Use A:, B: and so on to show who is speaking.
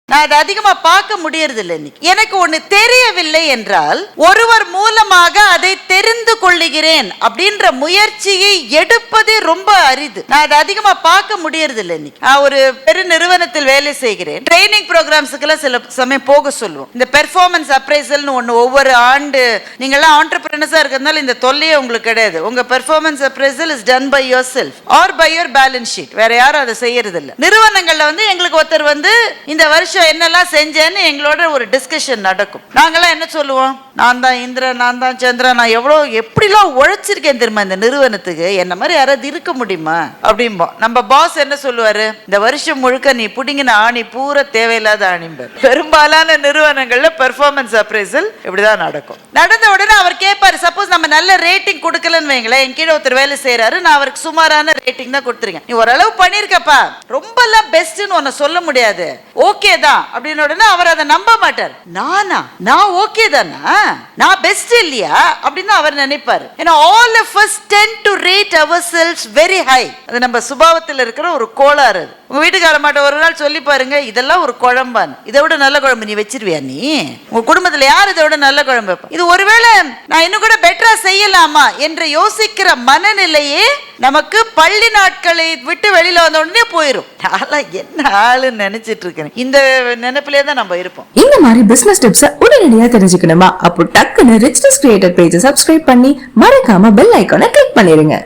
A: நான் அதை அதிகமா பார்க்க முடியறது இல்லை. இன்னைக்கு எனக்கு ஒண்ணு தெரியவில்லை என்றால் ஒருவர் மூலமாக அதை தெரிந்து கொள்ளுகிறேன் அப்படின்ற முயற்சியை எடுப்பதே ரொம்ப அரிது. நான் அதை அதிகமா பார்க்க முடியறது இல்லை. இன்னைக்கு நான் ஒரு பெரு நிறுவனத்தில் வேலை செய்கிறேன். ட்ரைனிங் ப்ரோக்ராம்ஸ்க்குலாம் சில சமயம் போக சொல்லுவோம். இந்த பெர்ஃபார்மன்ஸ் அப்ரைசல்னு ஒண்ணு ஒவ்வொரு ஆண்டு நீங்க எல்லாம் ஆண்டர்பிரினர்ஸா இருக்கிறதுனால இந்த தொல்லையே உங்களுக்கு கிடையாது. உங்க performance appraisal is done by yourself or by your balance sheet. வேற யாரும் அதை செய்யறது இல்ல. நிறுவனங்கள்ல எங்களுக்கு ஒருத்தர் இந்த வருஷம் என்னெல்லாம் செஞ்சேன்னு எங்களோட ஒரு டிஸ்கஷன் நடக்கும். நாங்கெல்லாம் என்ன சொல்லுவோம், நான் தான் இந்திரன், நான் தான் சந்திரன், நான் எப்படிலாம் உழைச்சிருக்கேன் தெரியுமா இந்த நிறுவனத்துக்கு, என்ன மாதிரி யாராவது இருக்க முடியுமா அப்படிம்போம். நம்ம பாஸ் என்ன சொல்லுவாரு, இந்த வருஷம் முழுக்க நீ புடிங்கின ஆணி பூரா தேவையில்லாத ஆணிம்பர். பெரும்பாலான நிறுவனங்கள்ல பெர்ஃபார்மன்ஸ் அப்ரைசல் இப்படிதான் நடக்கும். நடந்த உடனே அவர் கேட்பாரு, சப்போஸ் நம்ம நல்ல ரேட்டிங் கொடுக்கலன்னு வைங்களேன், என் கீழே ஒருத்தர் வேலை செய்யறாரு, நான் அவருக்கு சுமாரான ரேட்டிங் தான் கொடுத்துருக்கேன், நீ ஓரளவு பண்ணிருக்கப்பா, ரொம்ப எல்லாம் பெஸ்ட்னு ஒன்னு சொல்ல முடியாது, ஓகே தான் அப்படின்னு உடனே அவர் அதை நம்ப மாட்டார். நான் ஓகே தானா, நான் பெஸ்ட் இல்லையா அப்படின்னு அவர் நினைப்பாரு. ஏன்னா all of us tend to rate ourselves very high. அது நம்ம சுபாவத்தில் இருக்கிற ஒரு கோளாறு. உங்க வீட்டுக்கார மாட்ட ஒரு நாள் சொல்லி பாருங்க, இதெல்லாம் ஒரு குழம்பான், இதை விட நல்ல குழம்பு நீ வச்சிருவியா, நீ உங்க குடும்பத்துல யார் இதை விட நல்ல குழம்பு வைப்பா, இது ஒருவேளை நான் இன்னும் கூட பெட்டரா செய்யலாமா என்று யோசிக்கிற மனநிலையே நமக்கு பள்ளி நாட்களை விட்டு வெளியில வந்த உடனே போயிரும். என்ன ஆளுன்னு நினைச்சிட்டு இருக்கேன், இந்த நினைப்பிலே தான் நம்ம இருப்போம்.
B: இந்த மாதிரி பிசினஸ் டிப்ஸ் உடனடியா தெரிஞ்சுக்கணுமா? அப்போ டக்குன்னு ரிச் கிரியேட்டர் பேஜை சப்ஸ்கிரைப் பண்ணி மறக்காம பெல் ஐகானை கிளிக் பண்ணிருங்க.